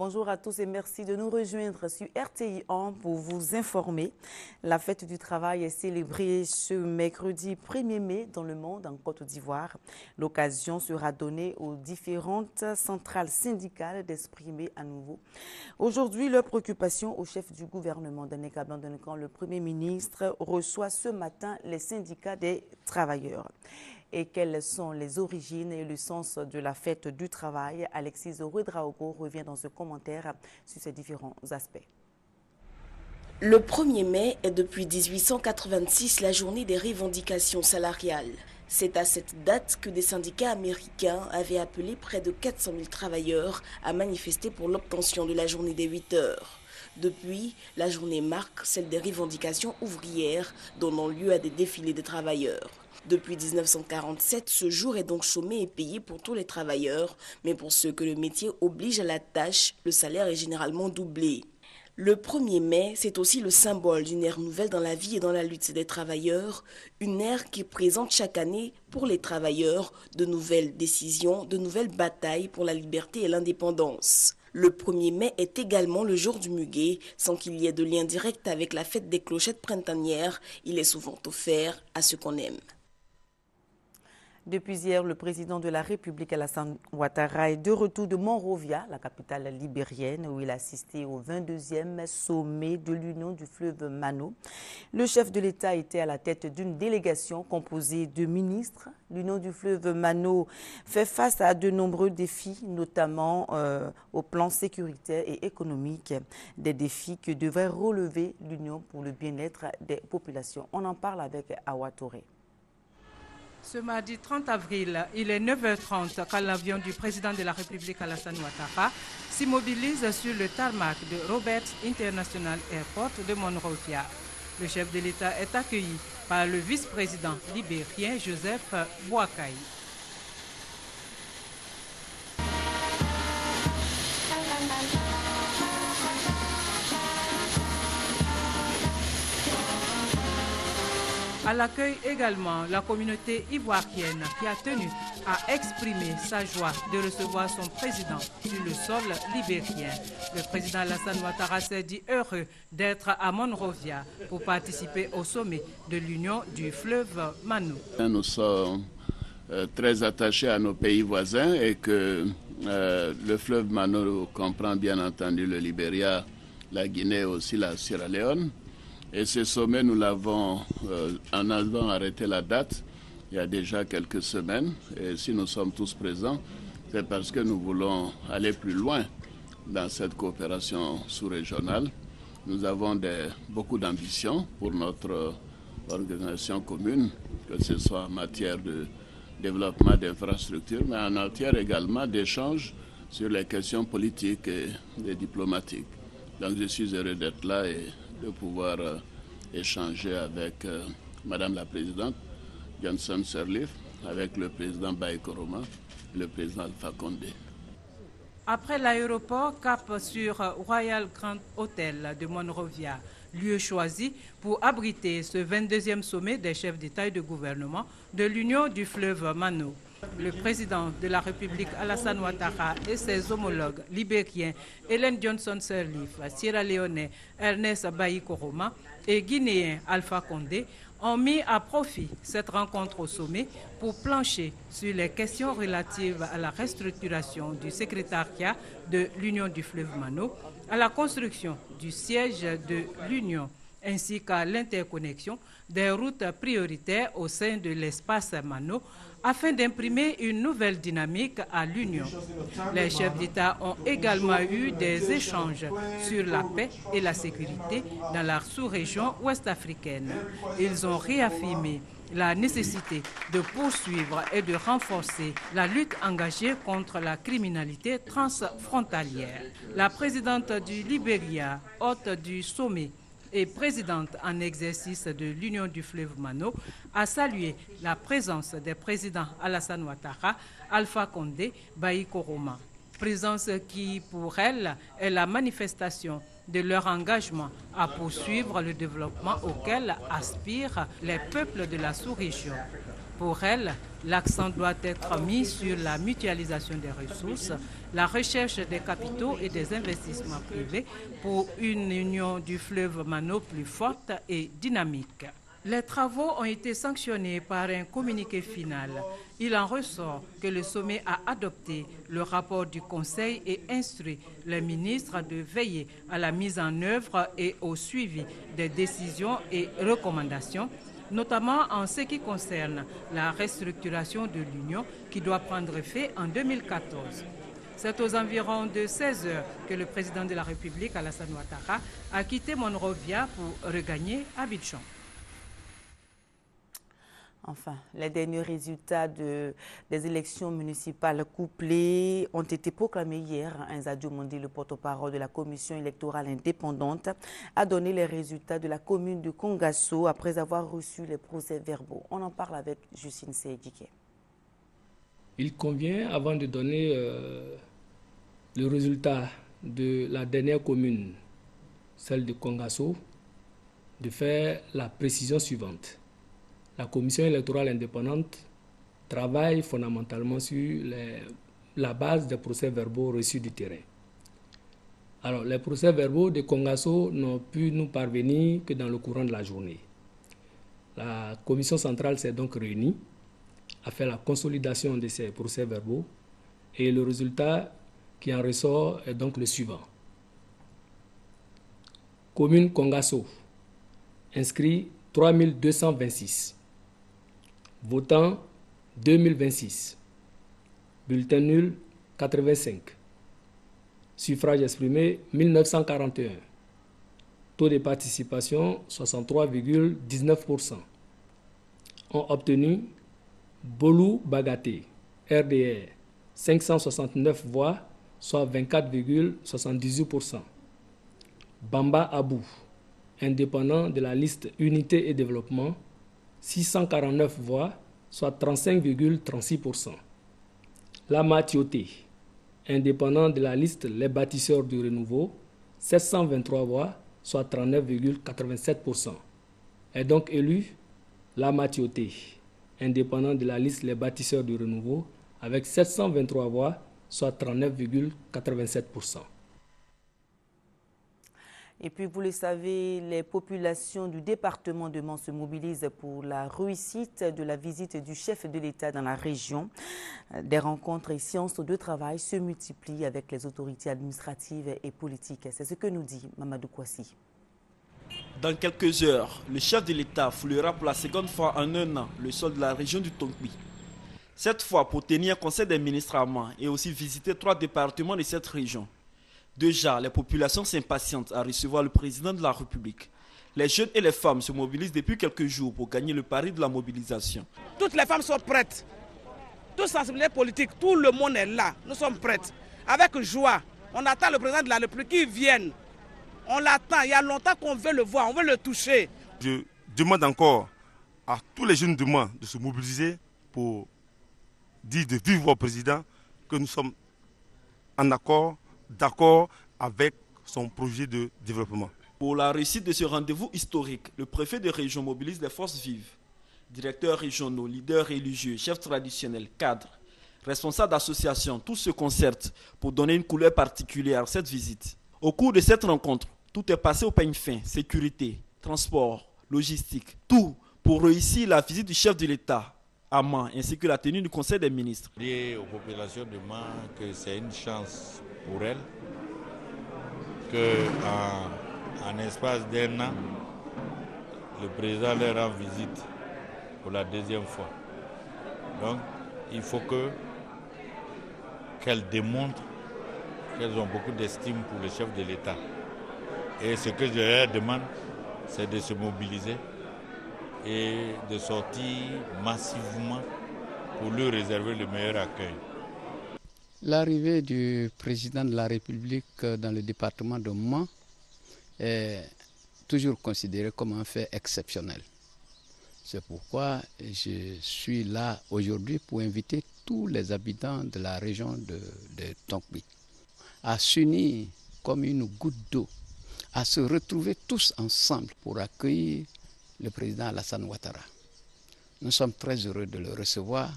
Bonjour à tous et merci de nous rejoindre sur RTI 1 pour vous informer. La fête du travail est célébrée ce mercredi 1er mai dans le monde en Côte d'Ivoire. L'occasion sera donnée aux différentes centrales syndicales d'exprimer à nouveau aujourd'hui leur préoccupation au chef du gouvernement. Danéka Blanc-Danican, le Premier ministre, reçoit ce matin les syndicats des travailleurs. Et quelles sont les origines et le sens de la fête du travail? Alexis Ouedraogo revient dans ce commentaire sur ces différents aspects. Le 1er mai est depuis 1886 la journée des revendications salariales. C'est à cette date que des syndicats américains avaient appelé près de 400 000 travailleurs à manifester pour l'obtention de la journée des 8 heures. Depuis, la journée marque celle des revendications ouvrières, donnant lieu à des défilés des travailleurs. Depuis 1947, ce jour est donc chômé et payé pour tous les travailleurs, mais pour ceux que le métier oblige à la tâche, le salaire est généralement doublé. Le 1er mai, c'est aussi le symbole d'une ère nouvelle dans la vie et dans la lutte des travailleurs, une ère qui présente chaque année pour les travailleurs de nouvelles décisions, de nouvelles batailles pour la liberté et l'indépendance. Le 1er mai est également le jour du muguet, sans qu'il y ait de lien direct avec la fête des clochettes printanières. Il est souvent offert à ceux qu'on aime. Depuis hier, le président de la République, Alassane Ouattara, est de retour de Monrovia, la capitale libérienne, où il a assisté au 22e sommet de l'Union du fleuve Mano. Le chef de l'État était à la tête d'une délégation composée de ministres. L'Union du fleuve Mano fait face à de nombreux défis, notamment au plan sécuritaire et économique, des défis que devrait relever l'Union pour le bien-être des populations. On en parle avec Awa Touré. Ce mardi 30 avril, il est 9h30 quand l'avion du président de la République Alassane Ouattara s'immobilise sur le tarmac de Roberts International Airport de Monrovia. Le chef de l'État est accueilli par le vice-président libérien Joseph Boakai. À l'accueil également, la communauté ivoirienne qui a tenu à exprimer sa joie de recevoir son président sur le sol libérien. Le président Alassane Ouattara s'est dit heureux d'être à Monrovia pour participer au sommet de l'Union du fleuve Mano. Nous sommes très attachés à nos pays voisins et que le fleuve Mano comprend bien entendu le Libéria, la Guinée et aussi la Sierra Leone. Et ce sommet, nous l'avons, en avons arrêté la date il y a déjà quelques semaines. Et si nous sommes tous présents, c'est parce que nous voulons aller plus loin dans cette coopération sous-régionale. Nous avons beaucoup d'ambition pour notre organisation commune, que ce soit en matière de développement d'infrastructures, mais en matière également d'échanges sur les questions politiques et diplomatiques. Donc je suis heureux d'être là et de pouvoir échanger avec Madame la Présidente Johnson Sirleaf, avec le président Baye Koroma, le président Alpha Condé. Après l'aéroport, cap sur Royal Grand Hotel de Monrovia, lieu choisi pour abriter ce 22e sommet des chefs d'État et de gouvernement de l'Union du fleuve Mano. Le président de la République Alassane Ouattara et ses homologues libériens Ellen Johnson Sirleaf, sierra-léonais Ernest Bayi Koroma et guinéen Alpha Condé ont mis à profit cette rencontre au sommet pour plancher sur les questions relatives à la restructuration du secrétariat de l'Union du fleuve Mano, à la construction du siège de l'Union ainsi qu'à l'interconnexion des routes prioritaires au sein de l'espace Mano afin d'imprimer une nouvelle dynamique à l'Union. Les chefs d'État ont également eu des échanges sur la paix et la sécurité dans la sous-région ouest-africaine. Ils ont réaffirmé la nécessité de poursuivre et de renforcer la lutte engagée contre la criminalité transfrontalière. La présidente du Libéria, hôte du sommet, et présidente en exercice de l'Union du fleuve Mano, a salué la présence des présidents Alassane Ouattara, Alpha Condé, Bayi Koroma. Présence qui, pour elle, est la manifestation de leur engagement à poursuivre le développement auquel aspirent les peuples de la sous-région. Pour elle, l'accent doit être mis sur la mutualisation des ressources, la recherche des capitaux et des investissements privés pour une union du fleuve Mano plus forte et dynamique. Les travaux ont été sanctionnés par un communiqué final. Il en ressort que le sommet a adopté le rapport du Conseil et instruit les ministres de veiller à la mise en œuvre et au suivi des décisions et recommandations, notamment en ce qui concerne la restructuration de l'Union qui doit prendre effet en 2014. C'est aux environs de 16 heures que le président de la République, Alassane Ouattara, a quitté Monrovia pour regagner Abidjan. Enfin, les derniers résultats des élections municipales couplées ont été proclamés hier. Nzadio Mondi, le porte-parole de la commission électorale indépendante, a donné les résultats de la commune de Kongasso après avoir reçu les procès-verbaux. On en parle avec Justine Seydike. Il convient, avant de donner le résultat de la dernière commune, celle de Kongasso, de faire la précision suivante. La commission électorale indépendante travaille fondamentalement sur la base des procès-verbaux reçus du terrain. Alors, les procès-verbaux de Kongasso n'ont pu nous parvenir que dans le courant de la journée. La commission centrale s'est donc réunie, a fait la consolidation de ces procès-verbaux et le résultat qui en ressort est donc le suivant. Commune Kongasso, inscrit 3226. Votants 2026, bulletin nul 85, suffrage exprimé 1941, taux de participation 63,19%. Ont obtenu Bolou Bagaté, RDR, 569 voix, soit 24,78%. Bamba Abou, indépendant de la liste Unité et Développement, 649 voix, soit 35,36%. Lama Tioté, indépendant de la liste Les Bâtisseurs du Renouveau, 723 voix, soit 39,87%. Est donc élu Lama Tioté, indépendant de la liste Les Bâtisseurs du Renouveau, avec 723 voix, soit 39,87%. Et puis, vous le savez, les populations du département de Mans se mobilisent pour la réussite de la visite du chef de l'État dans la région. Des rencontres et séances de travail se multiplient avec les autorités administratives et politiques. C'est ce que nous dit Mamadou Kouassi. Dans quelques heures, le chef de l'État foulera pour la seconde fois en un an le sol de la région du Tongbi. Cette fois pour tenir conseil des ministres à Mans et aussi visiter 3 départements de cette région. Déjà, les populations s'impatientent à recevoir le président de la République. Les jeunes et les femmes se mobilisent depuis quelques jours pour gagner le pari de la mobilisation. Toutes les femmes sont prêtes. Toutes sensibilités politiques, tout le monde est là. Nous sommes prêtes. Avec joie, on attend le président de la République qui vienne. On l'attend. Il y a longtemps qu'on veut le voir, on veut le toucher. Je demande encore à tous les jeunes de Mans de se mobiliser pour dire de vive voix au président que nous sommes en accord, d'accord avec son projet de développement. Pour la réussite de ce rendez-vous historique, le préfet de région mobilise les forces vives. Directeurs régionaux, leaders religieux, chefs traditionnels, cadres, responsables d'associations, tous se concertent pour donner une couleur particulière à cette visite. Au cours de cette rencontre, tout est passé au peigne fin, sécurité, transport, logistique, tout pour réussir la visite du chef de l'État à Mans ainsi que la tenue du Conseil des ministres. Dire aux populations de Mans que c'est une chance pour elles qu'en espace d'un an, le président leur rend visite pour la deuxième fois. Donc, il faut qu'elles démontrent qu'elles ont beaucoup d'estime pour le chef de l'État. Et ce que je leur demande, c'est de se mobiliser et de sortir massivement pour lui réserver le meilleur accueil. L'arrivée du président de la République dans le département de Mans est toujours considérée comme un fait exceptionnel. C'est pourquoi je suis là aujourd'hui pour inviter tous les habitants de la région de Tongbi à s'unir comme une goutte d'eau, à se retrouver tous ensemble pour accueillir le président Alassane Ouattara. Nous sommes très heureux de le recevoir.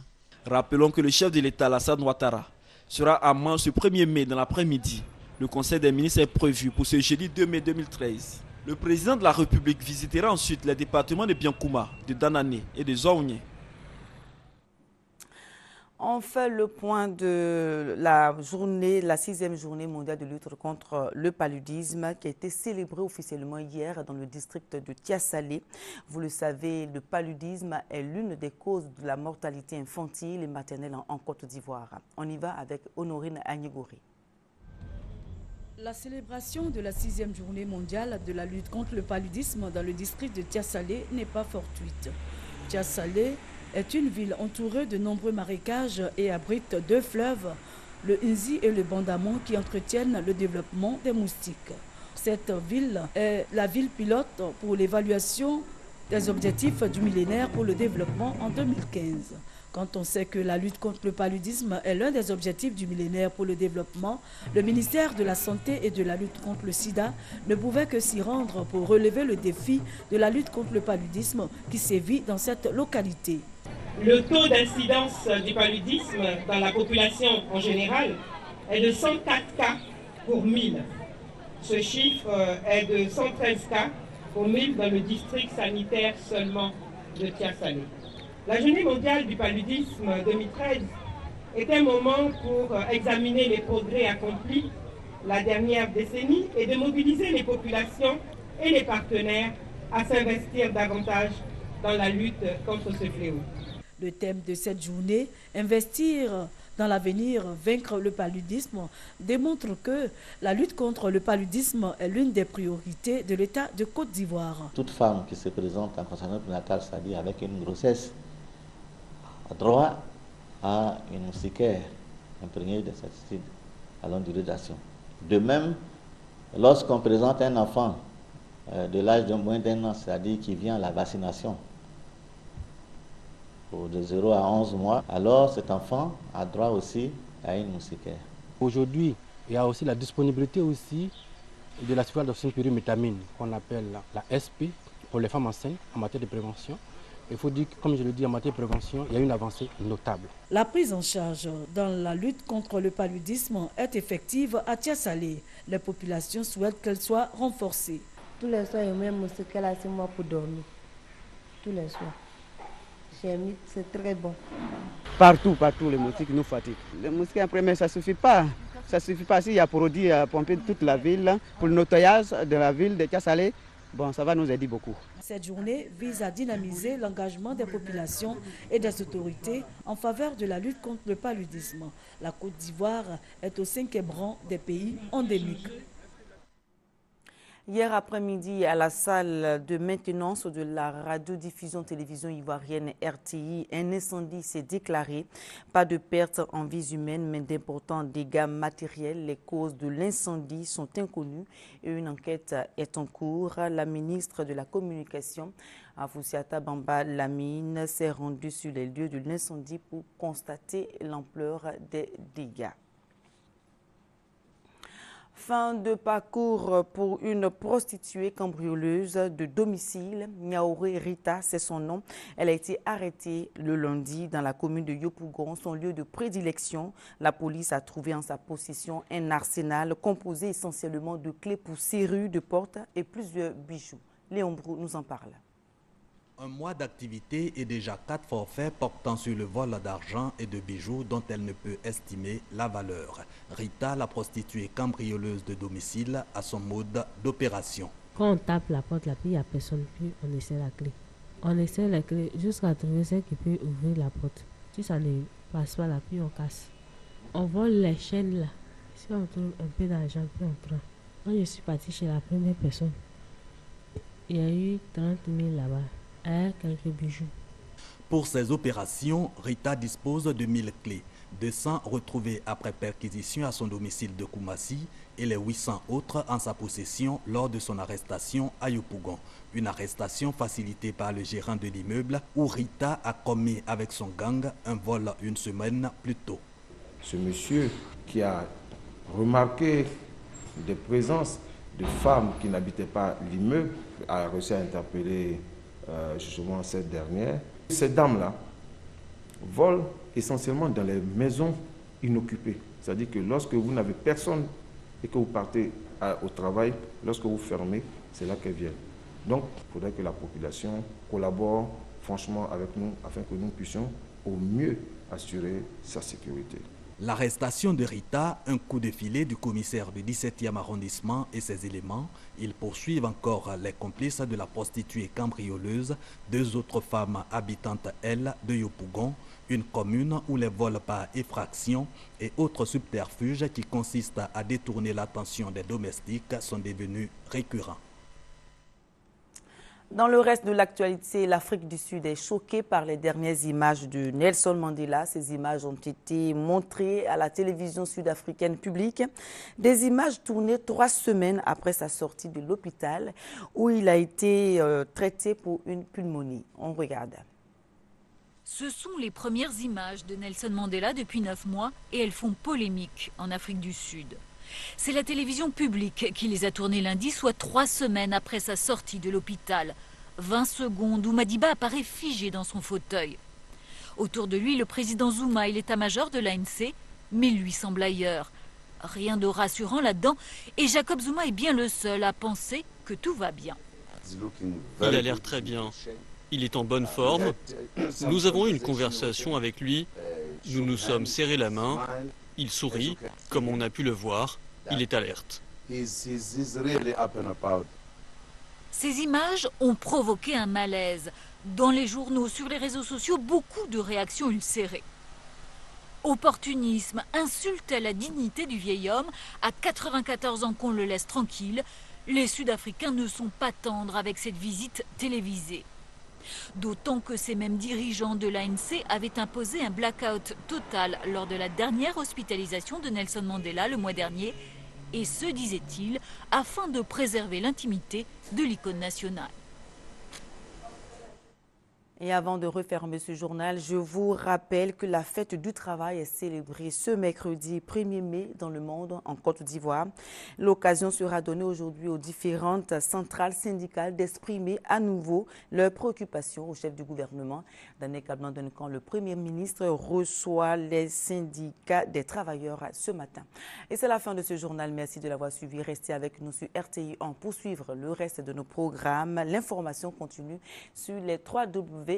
Rappelons que le chef de l'État, Alassane Ouattara, sera à Mans ce 1er mai dans l'après-midi. Le Conseil des ministres est prévu pour ce jeudi 2 mai 2013. Le président de la République visitera ensuite les départements de Biankouma, de Danané et de Zaougne. On fait le point de la 6e journée mondiale de lutte contre le paludisme qui a été célébrée officiellement hier dans le district de Tiassalé. Vous le savez, le paludisme est l'une des causes de la mortalité infantile et maternelle en Côte d'Ivoire. On y va avec Honorine Agnigori. La célébration de la 6e journée mondiale de la lutte contre le paludisme dans le district de Tiassalé n'est pas fortuite. Tiassalé est une ville entourée de nombreux marécages et abrite 2 fleuves, le Nzi et le Bandamon, qui entretiennent le développement des moustiques. Cette ville est la ville pilote pour l'évaluation des objectifs du millénaire pour le développement en 2015. Quand on sait que la lutte contre le paludisme est l'un des objectifs du millénaire pour le développement, le ministère de la Santé et de la lutte contre le sida ne pouvait que s'y rendre pour relever le défi de la lutte contre le paludisme qui sévit dans cette localité. Le taux d'incidence du paludisme dans la population en général est de 104 cas pour 1000. Ce chiffre est de 113 cas pour 1000 dans le district sanitaire seulement de Tiassalé. La journée mondiale du paludisme 2013 est un moment pour examiner les progrès accomplis la dernière décennie et de mobiliser les populations et les partenaires à s'investir davantage dans la lutte contre ce fléau. Le thème de cette journée, investir dans l'avenir, vaincre le paludisme, démontre que la lutte contre le paludisme est l'une des priorités de l'État de Côte d'Ivoire. Toute femme qui se présente en conception prénatale, c'est-à-dire avec une grossesse, a droit à une moustiquaire imprégnée d'insecticides à longue durée d'action. De même, lorsqu'on présente un enfant de l'âge de moins d'1 an, c'est-à-dire qui vient à la vaccination, de 0 à 11 mois, alors cet enfant a droit aussi à une moustiquaire. Aujourd'hui, il y a aussi la disponibilité aussi de la sulfonylurémétamine qu'on appelle la SP pour les femmes enceintes en matière de prévention. Il faut dire que, comme je le dis, en matière de prévention, il y a une avancée notable. La prise en charge dans la lutte contre le paludisme est effective à Tiassalé. Les populations souhaitent qu'elle soit renforcée. Tous les soirs, il y a une moustiquaire là, c'est moi pour dormir. Tous les soirs. C'est très bon. Partout, les moustiques nous fatiguent. Les moustiques en premier, ça ne suffit pas. Ça ne suffit pas s'il y a produit à pomper toute la ville. Pour le nettoyage de la ville de Tiassalé, bon, ça va nous aider beaucoup. Cette journée vise à dynamiser l'engagement des populations et des autorités en faveur de la lutte contre le paludisme. La Côte d'Ivoire est au 5e rang des pays endémiques. Hier après-midi, à la salle de maintenance de la radiodiffusion-télévision ivoirienne RTI, un incendie s'est déclaré. Pas de pertes en vies humaines, mais d'importants dégâts matériels. Les causes de l'incendie sont inconnues et une enquête est en cours. La ministre de la Communication, Afoussiata Bamba Lamine, s'est rendue sur les lieux de l'incendie pour constater l'ampleur des dégâts. Fin de parcours pour une prostituée cambrioleuse de domicile. Niaouré Rita, c'est son nom. Elle a été arrêtée le lundi dans la commune de Yopougon, son lieu de prédilection. La police a trouvé en sa possession un arsenal composé essentiellement de clés pour serrure de porte et plusieurs bijoux. Léon Brou nous en parle. Un mois d'activité et déjà 4 forfaits portant sur le vol d'argent et de bijoux dont elle ne peut estimer la valeur. Rita, la prostituée cambrioleuse de domicile, a son mode d'opération. Quand on tape la porte, il n'y a personne, puis on essaie la clé. On essaie la clé jusqu'à trouver celle qui peut ouvrir la porte. Si ça ne passe pas là, puis on casse. On vole les chaînes là. Si on trouve un peu d'argent, puis on prend. Quand je suis partie chez la première personne, il y a eu 30 000 là-bas. Quelques bijoux. Pour ces opérations, Rita dispose de 1000 clés, 200 retrouvées après perquisition à son domicile de Koumassi et les 800 autres en sa possession lors de son arrestation à Yopougon. Une arrestation facilitée par le gérant de l'immeuble où Rita a commis avec son gang un vol une semaine plus tôt. Ce monsieur qui a remarqué des présences de femmes qui n'habitaient pas l'immeuble a réussi à interpeller justement cette dernière. Ces dames-là volent essentiellement dans les maisons inoccupées. C'est-à-dire que lorsque vous n'avez personne et que vous partez au travail, lorsque vous fermez, c'est là qu'elles viennent. Donc, il faudrait que la population collabore franchement avec nous afin que nous puissions au mieux assurer sa sécurité. L'arrestation de Rita, un coup de filet du commissaire du 17e arrondissement et ses éléments, ils poursuivent encore les complices de la prostituée cambrioleuse, 2 autres femmes habitantes, elles, de Yopougon, une commune où les vols par effraction et autres subterfuges qui consistent à détourner l'attention des domestiques sont devenus récurrents. Dans le reste de l'actualité, l'Afrique du Sud est choquée par les dernières images de Nelson Mandela. Ces images ont été montrées à la télévision sud-africaine publique. Des images tournées 3 semaines après sa sortie de l'hôpital où il a été traité pour une pneumonie. On regarde. Ce sont les premières images de Nelson Mandela depuis 9 mois et elles font polémique en Afrique du Sud. C'est la télévision publique qui les a tournées lundi, soit 3 semaines après sa sortie de l'hôpital. 20 secondes où Madiba apparaît figé dans son fauteuil. Autour de lui, le président Zuma et l'état-major de l'ANC, mais lui semble ailleurs. Rien de rassurant là-dedans et Jacob Zuma est bien le seul à penser que tout va bien. Il a l'air très bien. Il est en bonne forme. Nous avons eu une conversation avec lui. Nous nous sommes serrés la main. Il sourit, comme on a pu le voir. Il est alerte. Ces images ont provoqué un malaise. Dans les journaux, sur les réseaux sociaux, beaucoup de réactions ulcérées. Opportunisme, insulte à la dignité du vieil homme. À 94 ans qu'on le laisse tranquille, les Sud-Africains ne sont pas tendres avec cette visite télévisée. D'autant que ces mêmes dirigeants de l'ANC avaient imposé un blackout total lors de la dernière hospitalisation de Nelson Mandela le mois dernier, et ce, disait-il, afin de préserver l'intimité de l'icône nationale. Et avant de refermer ce journal, je vous rappelle que la fête du travail est célébrée ce mercredi 1er mai dans le monde en Côte d'Ivoire. L'occasion sera donnée aujourd'hui aux différentes centrales syndicales d'exprimer à nouveau leurs préoccupations au chef du gouvernement. Daniel Kablan-Duncan, le Premier ministre, reçoit les syndicats des travailleurs ce matin. Et c'est la fin de ce journal. Merci de l'avoir suivi. Restez avec nous sur RTI pour poursuivre le reste de nos programmes. L'information continue sur les www.rti.ci.